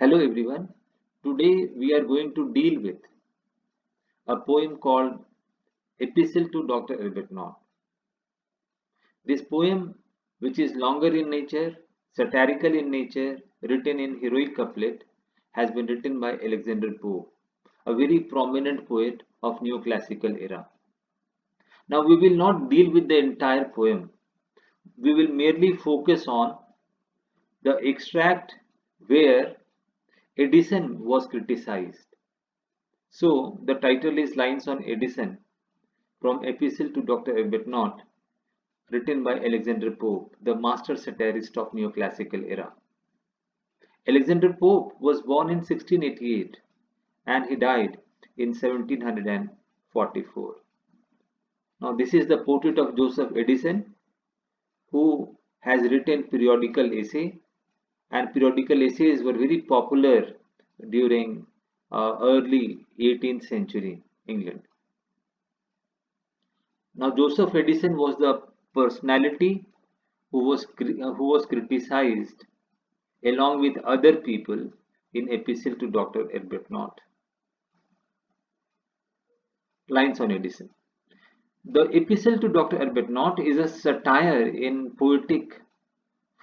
Hello everyone. Today we are going to deal with a poem called Epistle to Dr. Arbuthnot. This poem, which is longer in nature, satirical in nature, written in heroic couplet, has been written by Alexander Pope, a very prominent poet of neoclassical era. Now we will not deal with the entire poem. We will merely focus on the extract where Edison was criticized. So the title is Lines on Edison from Epistle to Dr. Arbuthnot, written by Alexander Pope, the master satirist of neoclassical era. Alexander Pope was born in 1688 and he died in 1744. Now this is the portrait of Joseph Edison, who has written periodical essay, and periodical essays were very popular during early 18th century England. Now Joseph Edison was the personality who was criticized along with other people in Epistle to Dr. Arbuthnot. Lines on Edison. The Epistle to Dr. Arbuthnot is a satire in poetic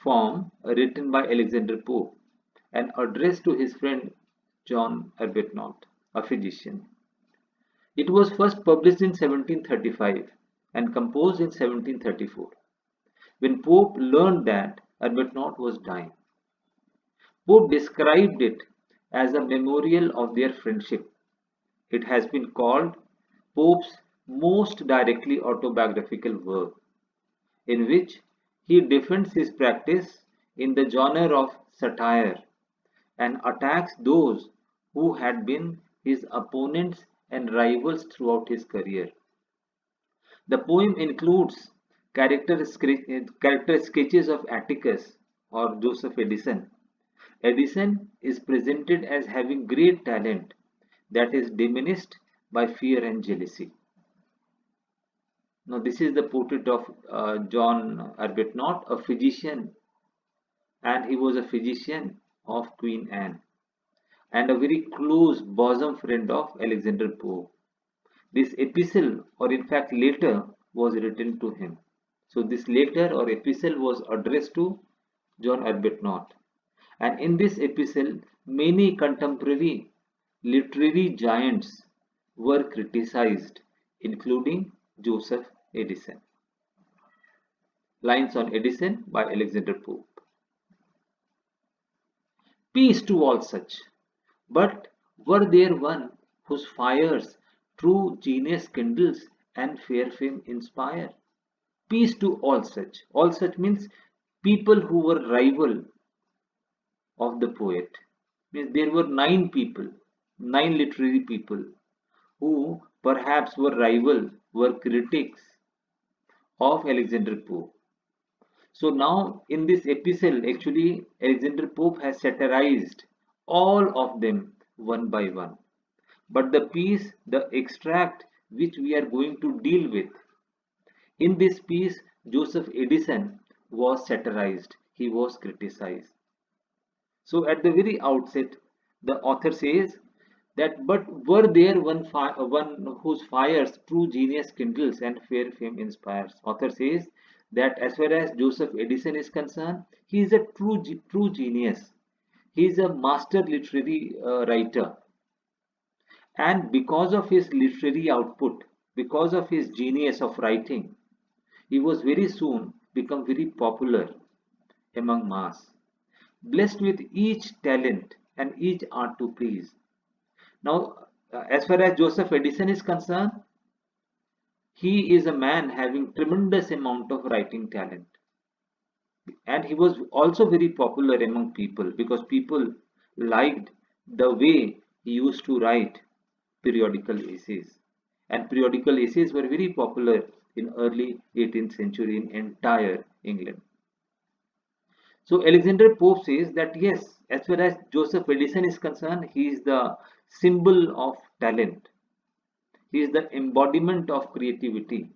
form written by Alexander Pope and addressed to his friend John Arbuthnot, a physician. It was first published in 1735 and composed in 1734, when Pope learned that Arbuthnot was dying. Pope described it as a memorial of their friendship. It has been called Pope's most directly autobiographical work, in which he defends his practice in the genre of satire and attacks those who had been his opponents and rivals throughout his career. The poem includes character sketches of Atticus or Joseph Edison. Edison is presented as having great talent that is diminished by fear and jealousy. Now, this is the portrait of John Arbuthnot, a physician, and he was a physician of Queen Anne and a very close bosom friend of Alexander Pope. This epistle, or in fact letter, was written to him. So, this letter or epistle was addressed to John Arbuthnot. And in this epistle, many contemporary literary giants were criticized, including Joseph Edison. Lines on Edison by Alexander Pope. Peace to all such, but were there one whose fires true genius kindles and fair fame inspire? Peace to all such. All such means people who were rival of the poet. Means there were nine people, nine literary people who perhaps were rival, were critics of Alexander Pope. So now in this epistle, actually Alexander Pope has satirized all of them one by one. But the piece, the extract which we are going to deal with, in this piece, Joseph Edison was satirized, he was criticized. So at the very outset, the author says that, but were there one whose fires true genius kindles and fair fame inspires? Author says that as far as Joseph Edison is concerned, he is a true genius. He is a master literary writer, and because of his literary output, because of his genius of writing, he was very soon become very popular among mass, blessed with each talent and each art to please. Now, as far as Joseph Edison is concerned, he is a man having tremendous amount of writing talent, and he was also very popular among people because people liked the way he used to write periodical essays, and periodical essays were very popular in early 18th century in entire England. So Alexander Pope says that yes, as far as Joseph Edison is concerned, he is the symbol of talent. He is the embodiment of creativity.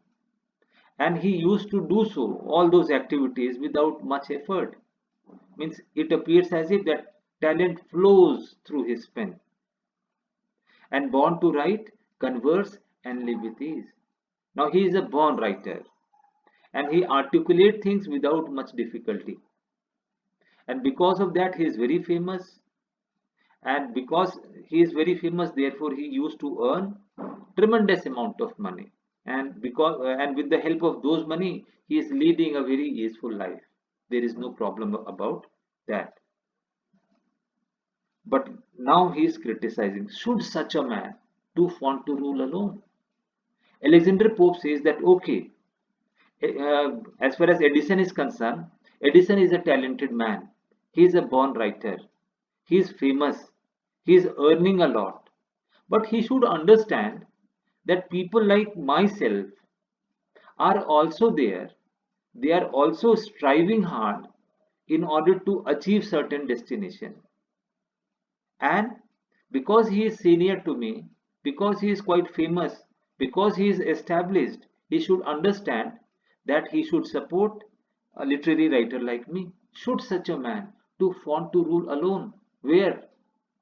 And he used to do so, all those activities without much effort. Means it appears as if that Talent flows through his pen. And born to write, converse, and live with ease. Now he is a born writer and he articulates things without much difficulty. And because of that, he is very famous. And because he is very famous, therefore he used to earn tremendous amount of money. And with the help of those money, he is leading a very easeful life. There is no problem about that. But now he is criticizing, should such a man too fond to rule alone? Alexander Pope says that okay, as far as Edison is concerned, Edison is a talented man. He is a born writer. He is famous. He is earning a lot. But he should understand that people like myself are also there. They are also striving hard in order to achieve certain destination. And because he is senior to me, because he is quite famous, because he is established, he should understand that he should support a literary writer like me. Should such a man to want to rule alone? Where?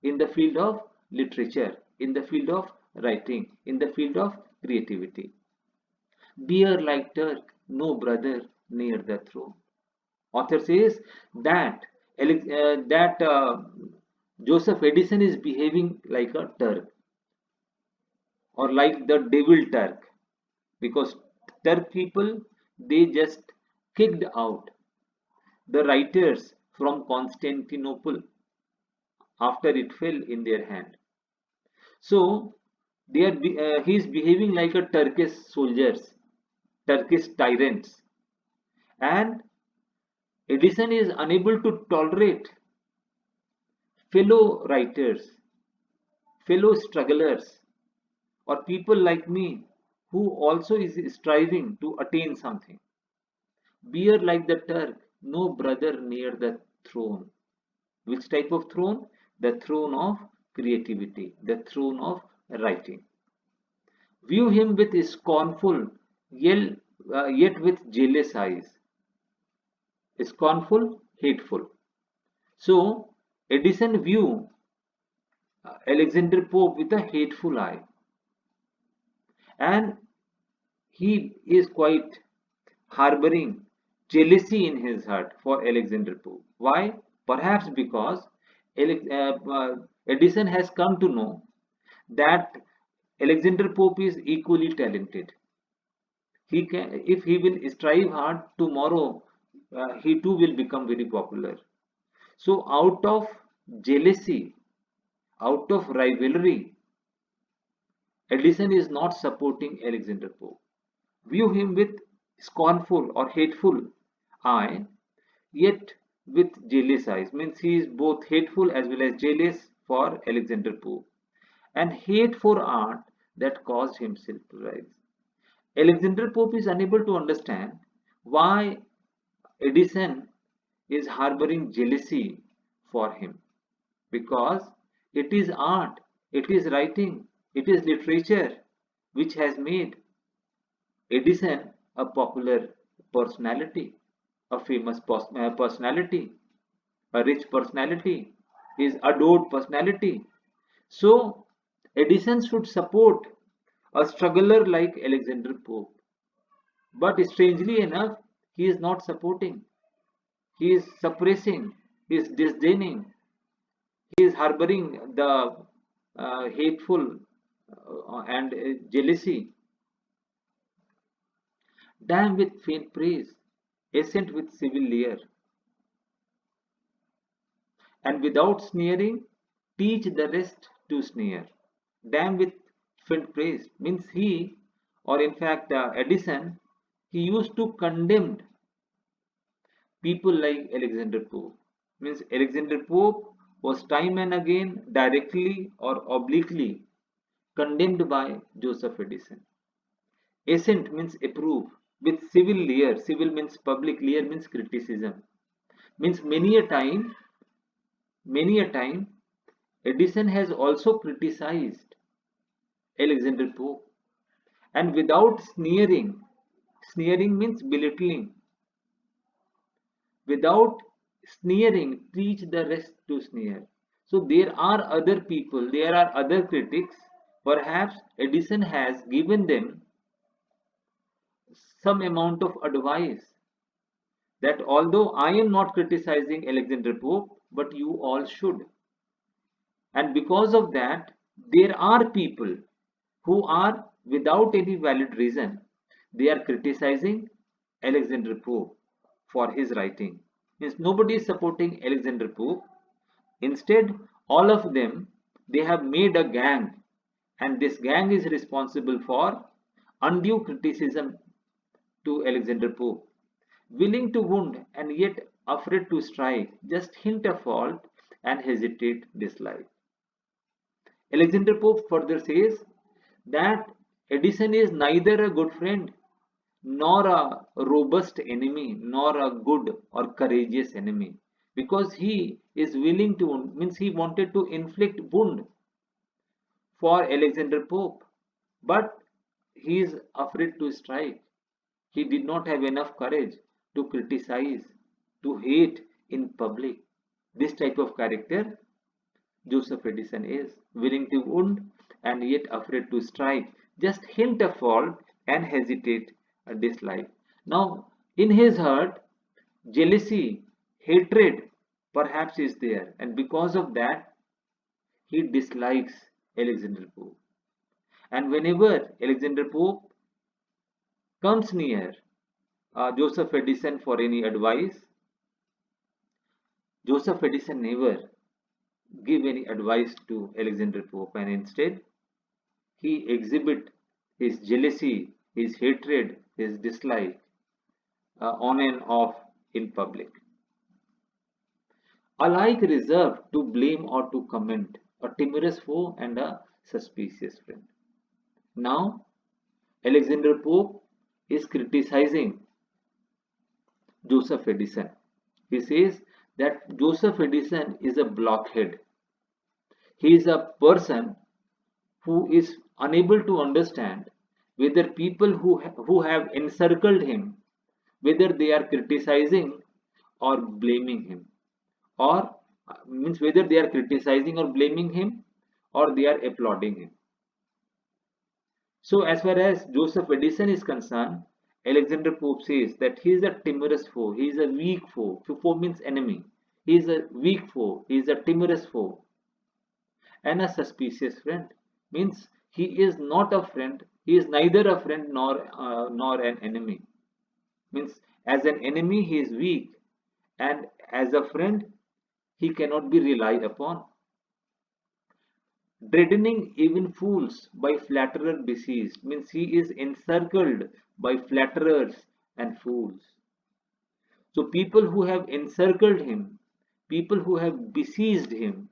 In the field of literature, in the field of writing, in the field of creativity. Bear like Turk, no brother near the throne. Author says that Joseph Edison is behaving like a Turk or like the devil Turk, because Turk people, they just kicked out the writers from Constantinople after it fell in their hand. So he is behaving like a Turkish soldiers, Turkish tyrants, and Edison is unable to tolerate fellow writers, fellow strugglers, or people like me who also is striving to attain something. Bear like the Turk, no brother near the throne. Which type of throne? The throne of creativity, the throne of writing. View him with scornful, yet with jealous eyes. Scornful, hateful. So, Edison view Alexander Pope with a hateful eye. And he is quite harboring jealousy in his heart for Alexander Pope. Why? Perhaps because Edison has come to know that Alexander Pope is equally talented. He can, if he will strive hard tomorrow, he too will become very popular. So, out of jealousy, out of rivalry, Edison is not supporting Alexander Pope. View him with scornful or hateful eye, yet with jealous eyes. Means he is both hateful as well as jealous for Alexander Pope, and hate for art that caused himself to rise. Alexander Pope is unable to understand why Edison is harboring jealousy for him, because it is art, it is writing, it is literature which has made Edison a popular personality, a famous personality, a rich personality, is adored personality. So Edison should support a struggler like Alexander Pope. But strangely enough, he is not supporting. He is suppressing, he is disdaining, he is harboring the hateful and jealousy. Damn with faint praise, assent with civil leer, and without sneering, teach the rest to sneer. Damn with faint praise means he, or in fact Edison, he used to condemn people like Alexander Pope. Means Alexander Pope was time and again directly or obliquely condemned by Joseph Edison. Assent means approve. With civil leer, civil means public, leer means criticism. Means many a time, Edison has also criticized Alexander Pope, and without sneering, sneering means belittling, without Sneering, teach the rest to sneer. So there are other people, there are other critics. Perhaps Edison has given them some amount of advice that although I am not criticizing Alexander Pope, but you all should. And because of that, there are people who are without any valid reason, they are criticizing Alexander Pope for his writing. Means nobody is supporting Alexander Pope. Instead, all of them, they have made a gang, and this gang is responsible for undue criticism to Alexander Pope. Willing to wound and yet afraid to strike, just hint a fault and hesitate dislike. Alexander Pope further says that Edison is neither a good friend nor a robust enemy nor a good or courageous enemy, because he is willing to wound, means he wanted to inflict wound for Alexander Pope, but he is afraid to strike. He did not have enough courage to criticize, to hate in public. This type of character Joseph Edison is, willing to wound and yet afraid to strike, just hint a fault and hesitate a dislike. Now, in his heart, jealousy, hatred perhaps is there, and because of that, he dislikes Alexander Pope. And whenever Alexander Pope comes near Joseph Edison for any advice, Joseph Edison never give any advice to Alexander Pope, and instead he exhibit his jealousy, his hatred, his dislike on and off in public. Alike reserved to blame or to comment, a timorous foe and a suspicious friend. Now, Alexander Pope is criticizing Joseph Edison. He says that Joseph Edison is a blockhead. He is a person who is unable to understand whether people who have encircled him, whether they are criticizing or blaming him, or means whether they are criticizing or blaming him, or they are applauding him. So as far as Joseph Edison is concerned, Alexander Pope says that he is a timorous foe, he is a weak foe. Foe means enemy. He is a weak foe, he is a timorous foe, and a suspicious friend. Means he is not a friend, he is neither a friend nor an enemy. Means as an enemy he is weak, and as a friend he cannot be relied upon. Dreadening even fools by flatterer besieged, means he is encircled by flatterers and fools. So people who have encircled him, people who have besieged him,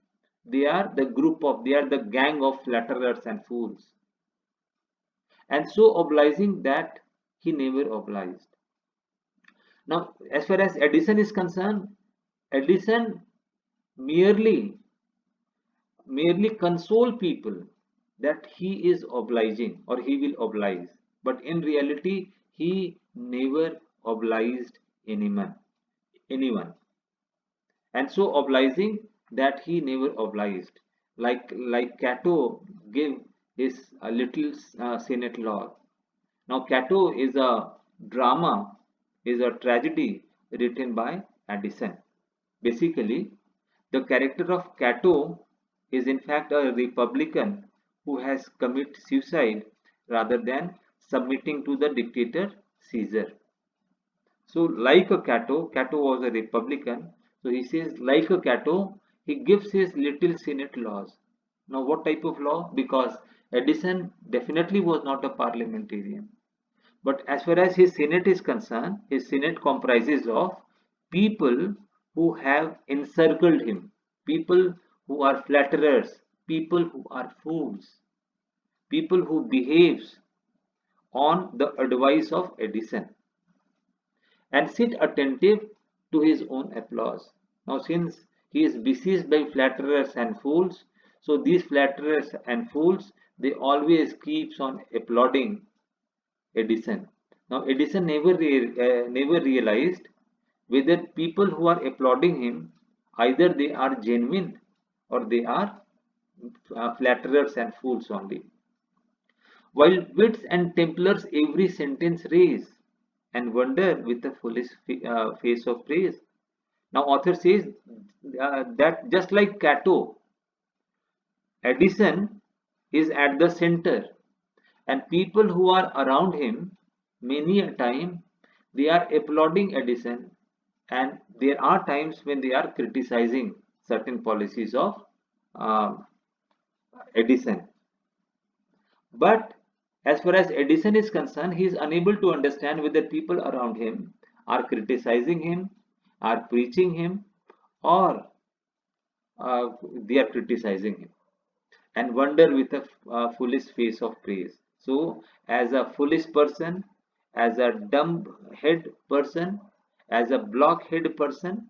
they are the gang of flatterers and fools. And so obliging that he never obliged. Now, as far as Edison is concerned, Edison merely console people that he is obliging or he will oblige, but in reality he never obliged anyone, and so obliging that he never obliged. Like Cato gave his little Senate law. Now Cato is a drama, is a tragedy written by Addison. Basically, the character of Cato is in fact a republican who has committed suicide rather than submitting to the dictator Caesar. So like a Cato was a republican. So he says like a Cato, he gives his little Senate laws. Now what type of law? Because Edison definitely was not a parliamentarian. But as far as his Senate is concerned, his Senate comprises of people who have encircled him, people who are flatterers, people who are fools, people who behaves on the advice of Edison and sit attentive to his own applause. Now since he is besieged by flatterers and fools, so these flatterers and fools, they always keeps on applauding Edison. Now Edison never realized whether people who are applauding him, either they are genuine or they are flatterers and fools only. While wits and templars every sentence raise, and wonder with a foolish face of praise. Now author says that just like Cato, Addison is at the center, and people who are around him, many a time, they are applauding Addison, and there are times when they are criticizing certain policies of um, Addison. But as far as Addison is concerned, he is unable to understand whether people around him are criticizing him, are preaching him, or they are criticizing him, and wonder with a foolish face of praise. So, as a foolish person, as a dumb head person, as a blockhead person,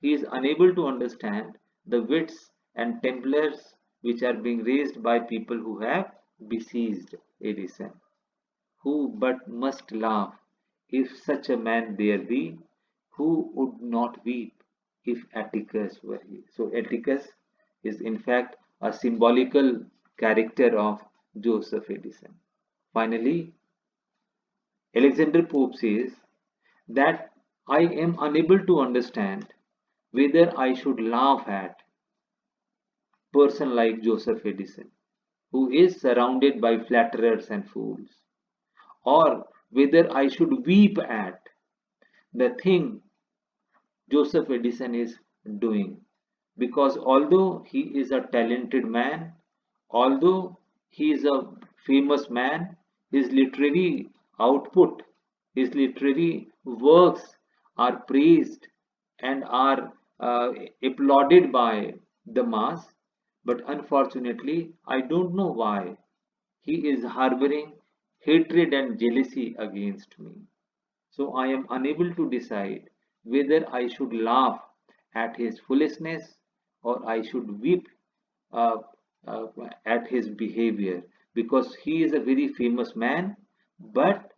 he is unable to understand the wits and templars which are being raised by people who have besieged Addison. Who but must laugh if such a man there be? Who would not weep if Atticus were he? So Atticus is in fact a symbolical character of Joseph Addison. Finally, Alexander Pope says that I am unable to understand whether I should laugh at a person like Joseph Addison, who is surrounded by flatterers and fools, or whether I should weep at the thing Joseph Edison is doing. Because although he is a talented man, although he is a famous man, his literary output, his literary works are praised and are applauded by the mass. But unfortunately, I don't know why he is harboring hatred and jealousy against me. So I am unable to decide whether I should laugh at his foolishness or I should weep uh, uh, at his behavior, because he is a very famous man, but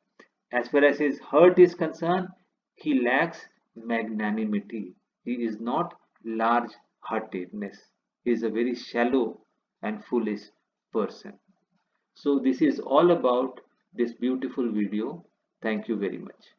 as far as his heart is concerned, he lacks magnanimity. He is not large heartedness. He is a very shallow and foolish person. So this is all about this beautiful video. Thank you very much.